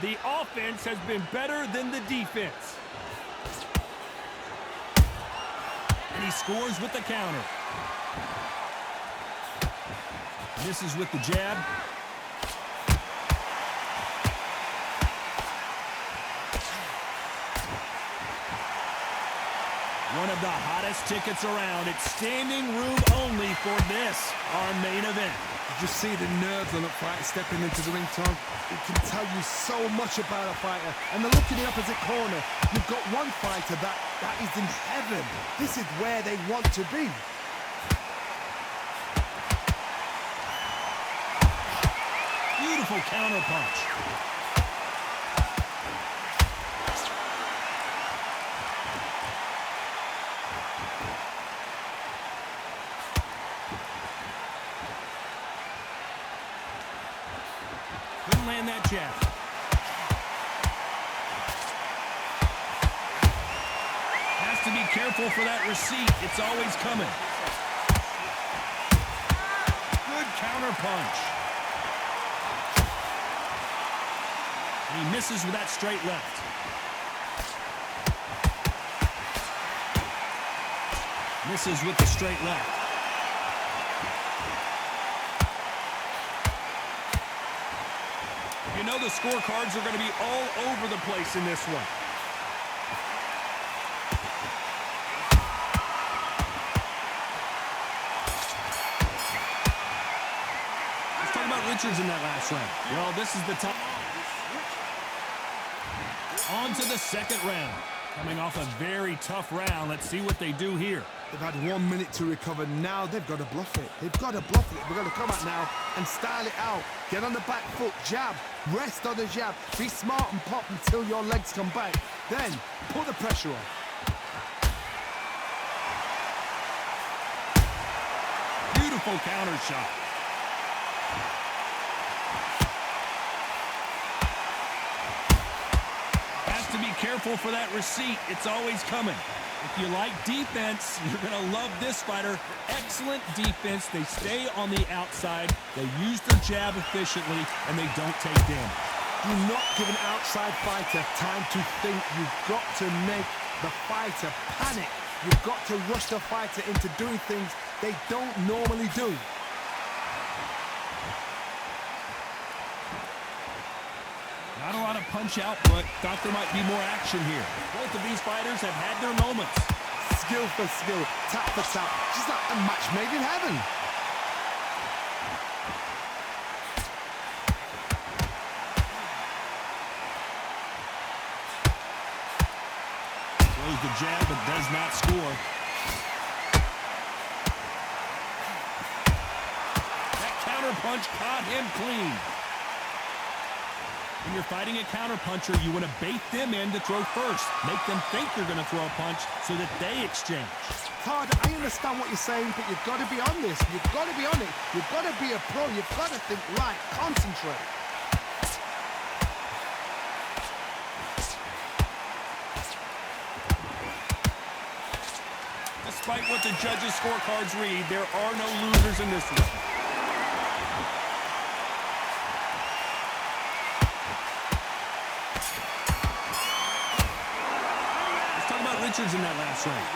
The offense has been better than the defense. And he scores with the counter. Misses with the jab. One of the hottest tickets around. It's standing room only for this, our main event. You just see the nerves on a fighter stepping into the ring, Tom. It can tell you so much about a fighter. And the look in the opposite corner, you've got one fighter that is in heaven. This is where they want to be. Beautiful counter punch. Couldn't land that jab. Has to be careful for that receipt. It's always coming. Good counter punch. And he misses with that straight left. Misses with the straight left. You know the scorecards are going to be all over the place in this one. Let's talk about Richards in that last round. Well, this is the top. On to the second round. Coming off a very tough round. Let's see what they do here. They've had 1 minute to recover. Now they've got to bluff it. They've got to bluff it. They've got to come out now and style it out. Get on the back foot, jab, rest on the jab. Be smart and pop until your legs come back. Then put the pressure on. Beautiful counter shot. Has to be careful for that receipt. It's always coming. If you like defense, you're going to love this fighter. Excellent defense. They stay on the outside. They use their jab efficiently, and they don't take damage. Do not give an outside fighter time to think. You've got to make the fighter panic. You've got to rush the fighter into doing things they don't normally do. Not a lot of punch output. Thought there might be more action here. Both of these fighters have had their moments. Skill for skill, tap for tap. Just like a match made in heaven. Throws the jab but does not score. That counter punch caught him clean. When you're fighting a counterpuncher, you want to bait them in to throw first. Make them think you're going to throw a punch so that they exchange. Todd, I understand what you're saying, but you've got to be on this. You've got to be on it. You've got to be a pro. You've got to think right. Concentrate. Despite what the judges' scorecards read, there are no losers in this one. Richards in that last round.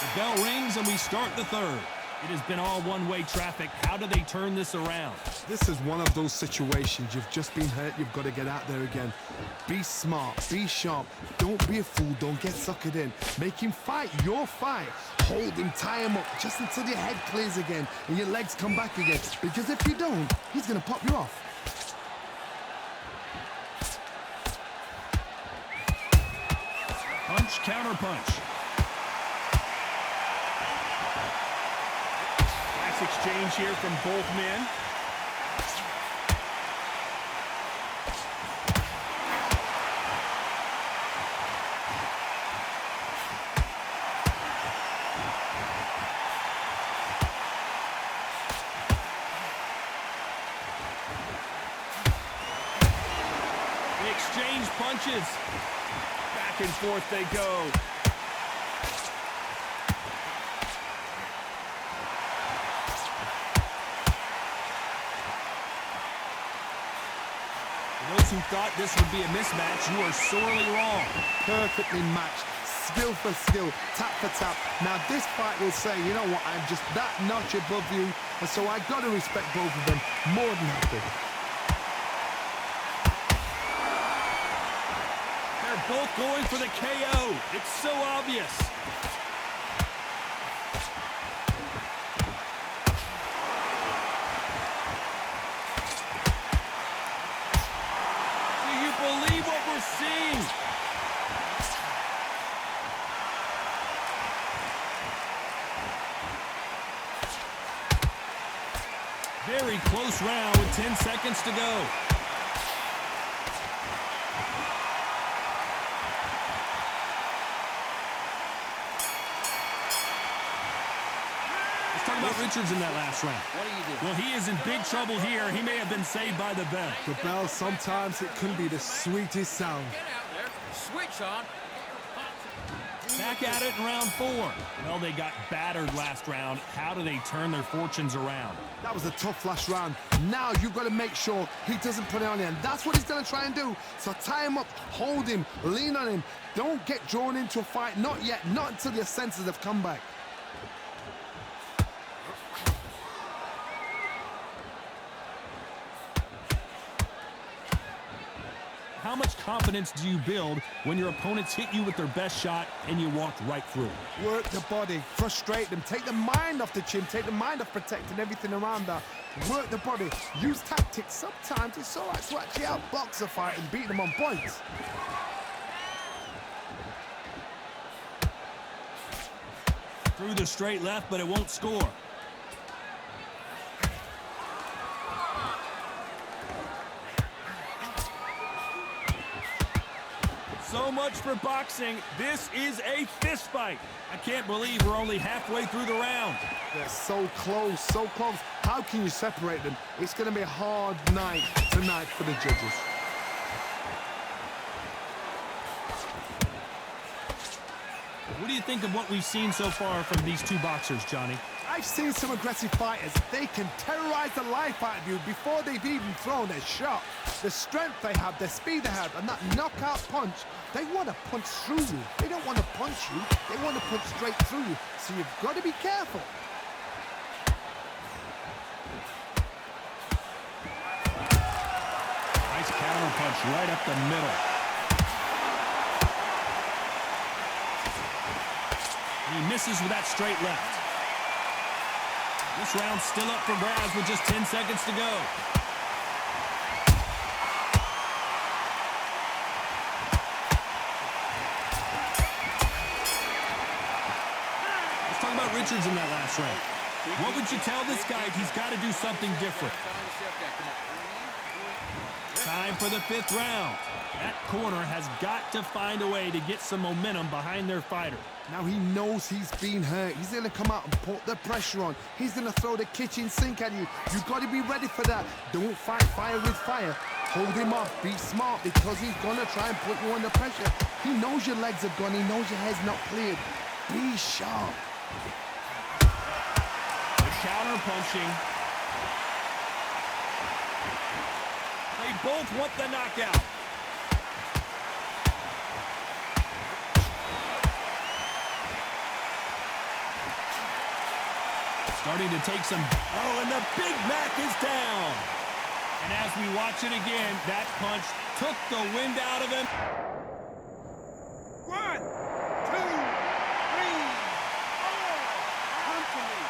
The bell rings and we start the third. It has been all one-way traffic. How do they turn this around? This is one of those situations. You've just been hurt. You've got to get out there again. Be smart. Be sharp. Don't be a fool. Don't get suckered in. Make him fight your fight. Hold him, tie him up just until your head clears again and your legs come back again. Because if you don't, he's going to pop you off. Punch, counter punch. Nice exchange here from both men. They exchange punches. Back and forth they go. Those who thought this would be a mismatch, you are sorely wrong. Perfectly matched. Skill for skill, tap for tap. Now this fight will say, you know what, I'm just that notch above you, and so I got to respect both of them more than happy. They're both going for the KO. It's so obvious. Do you believe what we're seeing? Very close round with 10 seconds to go. Let's talk about Richards in that last round. What do you do? Well, he is in big trouble here. He may have been saved by the bell. The bell, sometimes it can be the sweetest sound. Get out there. Switch on. Back at it in round 4. Well, they got battered last round. How do they turn their fortunes around? That was a tough last round. Now you've got to make sure he doesn't put it on you, and that's what he's going to try and do. So tie him up, hold him, lean on him. Don't get drawn into a fight. Not yet. Not until your senses have come back. How much confidence do you build when your opponents hit you with their best shot and you walked right through it? Work the body, frustrate them, take the mind off the chin, take the mind off protecting everything around that. Work the body, use tactics. Sometimes it's all right to actually outbox a fight and beat them on points. Through the straight left, but it won't score. So much for boxing. This is a fist fight. I can't believe we're only halfway through the round. They're so close, so close. How can you separate them? It's going to be a hard night tonight for the judges. What do you think of what we've seen so far from these two boxers, Johnny? I've seen some aggressive fighters. They can terrorize the life out of you before they've even thrown a shot. The strength they have, the speed they have, and that knockout punch, they want to punch through you. They don't want to punch you. They want to punch straight through you. So you've got to be careful. Nice counter punch right up the middle. He misses with that straight left. This round's still up for grabs with just 10 seconds to go. Let's talk about Richards in that last round. What would you tell this guy if he's got to do something different? Time for the 5th round. That corner has got to find a way to get some momentum behind their fighter. Now he knows he's been hurt. He's going to come out and put the pressure on. He's going to throw the kitchen sink at you. You've got to be ready for that. Don't fight fire with fire. Hold him off. Be smart because he's going to try and put you under pressure. He knows your legs have gone. He knows your head's not cleared. Be sharp. The counter punching. They both want the knockout. Starting to take some... Oh, and the Big Mac is down. And as we watch it again, that punch took the wind out of him. 1, 2, 3, 4. Come to me.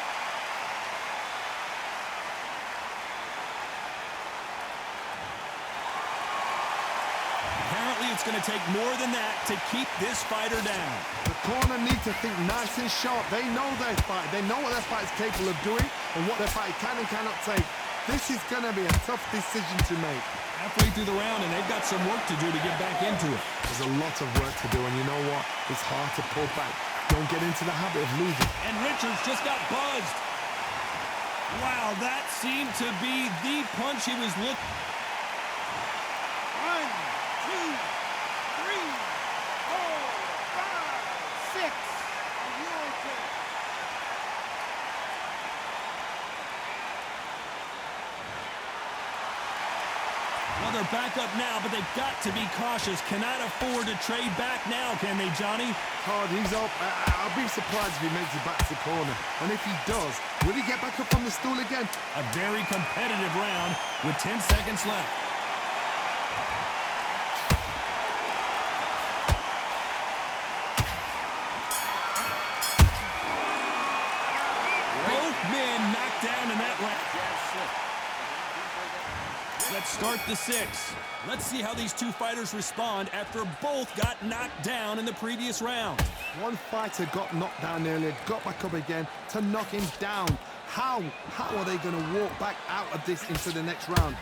Apparently, it's going to take more than that to keep this fighter down. The corner need to think nice and sharp. They know their fight. They know what their fight is capable of doing and what their fight can and cannot take. This is going to be a tough decision to make. Halfway through the round, and they've got some work to do to get back into it. There's a lot of work to do, and you know what? It's hard to pull back. Don't get into the habit of losing. And Richards just got buzzed. Wow, that seemed to be the punch he was looking. 1, 2, 3, 4, 5, 6. Are you okay? Well, they're back up now, but they've got to be cautious. Cannot afford to trade back now, can they, Johnny? Hard, he's up. I'll be surprised if he makes it back to the corner. And if he does, will he get back up on the stool again? A very competitive round with 10 seconds left. Both men knocked down in that round. Let's start the 6. Let's see how these two fighters respond after both got knocked down in the previous round. One fighter got knocked down earlier, got back up again to knock him down. How are they going to walk back out of this into the next round?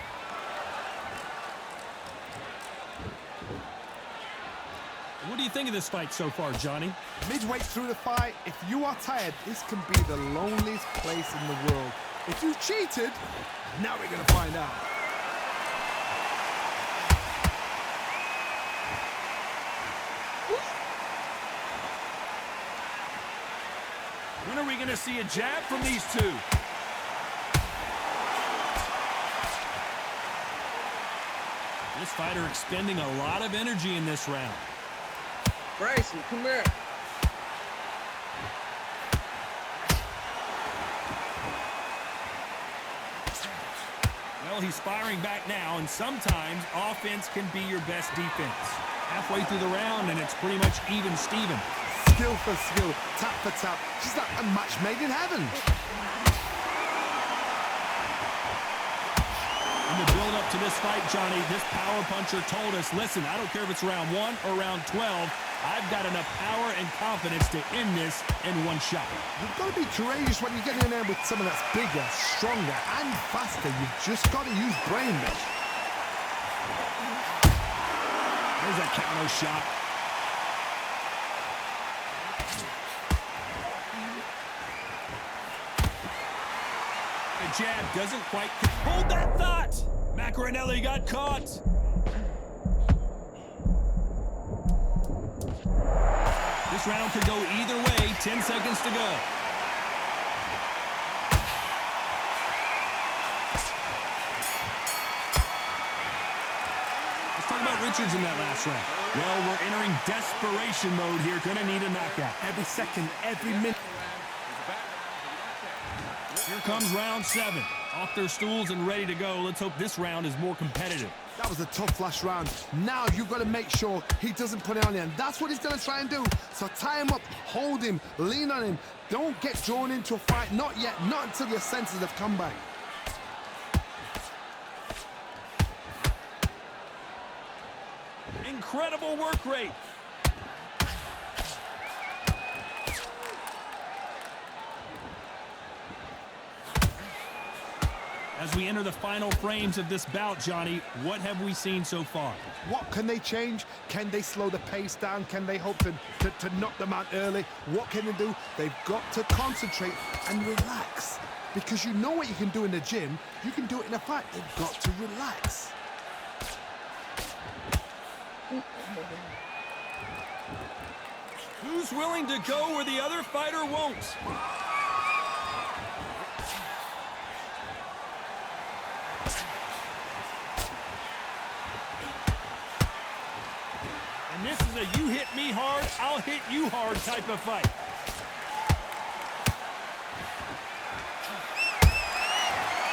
What do you think of this fight so far, Johnny? Midway through the fight, if you are tired, this can be the loneliest place in the world. If you cheated, now we're going to find out. When are we going to see a jab from these two? This fighter expending a lot of energy in this round. Bryson, come here. Well, he's firing back now, and sometimes offense can be your best defense. Halfway through the round, and it's pretty much even Steven. Skill for skill, tap for tap. She's like a match made in heaven. In the build-up to this fight, Johnny, this power puncher told us, listen, I don't care if it's round 1 or round 12, I've got enough power and confidence to end this in one shot. You've got to be courageous when you get in there with someone that's bigger, stronger, and faster. You've just got to use brain mesh. There's a counter shot. The jab doesn't quite hold that thought. Macaronelli got caught. This round could go either way. 10 seconds to go. Let's talk about Richards in that last round. Well, we're entering desperation mode here. Gonna need a knockout. Every second, every minute. Here comes round 7. Off their stools and ready to go. Let's hope this round is more competitive. That was a tough last round. Now you've got to make sure he doesn't put it on you, and that's what he's going to try and do. So tie him up, hold him, lean on him. Don't get drawn into a fight. Not yet. Not until your senses have come back. Incredible work rate. As we enter the final frames of this bout, Johnny, what have we seen so far? What can they change? Can they slow the pace down? Can they hope to knock them out early? What can they do? They've got to concentrate and relax. Because you know what you can do in the gym, you can do it in a fight. They've got to relax. Who's willing to go where the other fighter won't? And this is a you hit me hard, I'll hit you hard type of fight.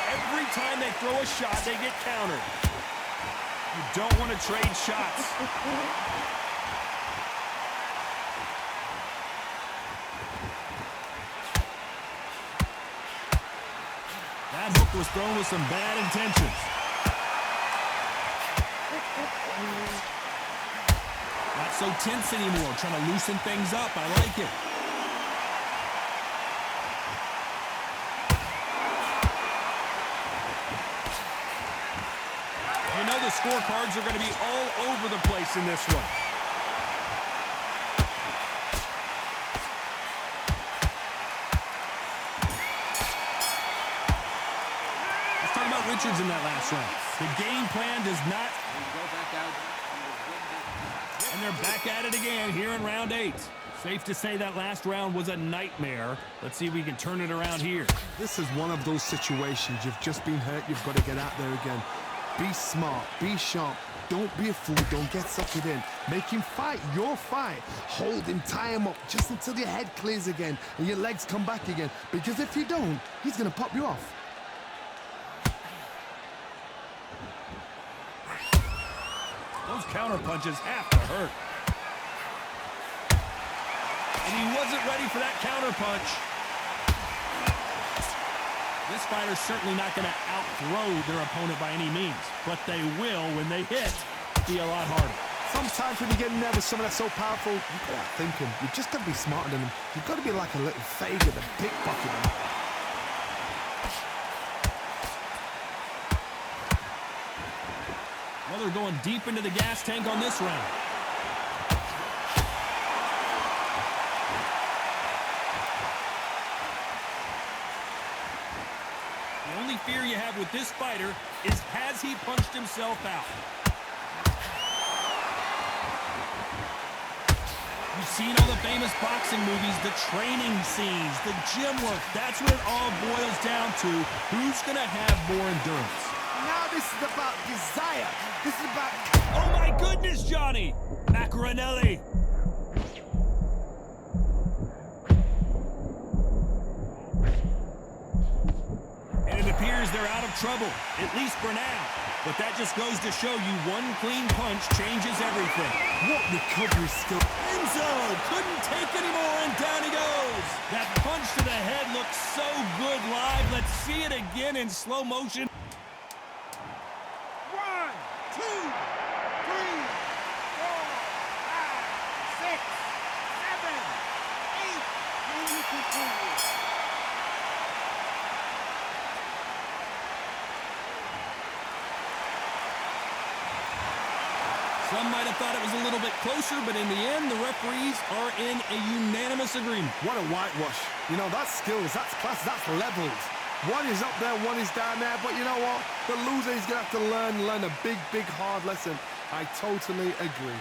Every time they throw a shot, they get countered. You don't want to trade shots. That hook was thrown with some bad intentions. Not so tense anymore, trying to loosen things up. I like it. You know the scorecards are going to be all over the place in this one. Let's talk about Richards in that last round. The game plan does not... And they're back at it again here in round 8. Safe to say that last round was a nightmare. Let's see if we can turn it around here. This is one of those situations. You've just been hurt. You've got to get out there again. Be smart, be sharp. Don't be a fool, don't get suckered in. Make him fight your fight. Hold him, tie him up just until your head clears again and your legs come back again. Because if you don't, he's gonna pop you off. Those counter punches have to hurt. And he wasn't ready for that counter punch. This fighter's certainly not going to out-throw their opponent by any means, but they will, when they hit, be a lot harder. Sometimes when you get in there with someone that's so powerful, you've got to think him. You've just got to be smarter than him. You've got to be like a little faggot and pickpocket him. Well, they're going deep into the gas tank on this round. The only fear you have with this fighter is, has he punched himself out? You've seen all the famous boxing movies, the training scenes, the gym work. That's what it all boils down to. Who's going to have more endurance? Now this is about desire. This is about... Oh my goodness, Johnny! Macaronelli! And it appears they're out of trouble, at least for now. But that just goes to show you one clean punch changes everything. What recovery skill. Enzo couldn't take anymore, and down he goes. That punch to the head looks so good live. Let's see it again in slow motion. 1, 2, 3, 4, 5, 6, 7, 8. And you continue. Some might have thought it was a little bit closer, but in the end, the referees are in a unanimous agreement. What a whitewash. You know, that's skills, that's class, that's levels. One is up there, one is down there, but you know what? The loser is going to have to learn a big, big, hard lesson. I totally agree.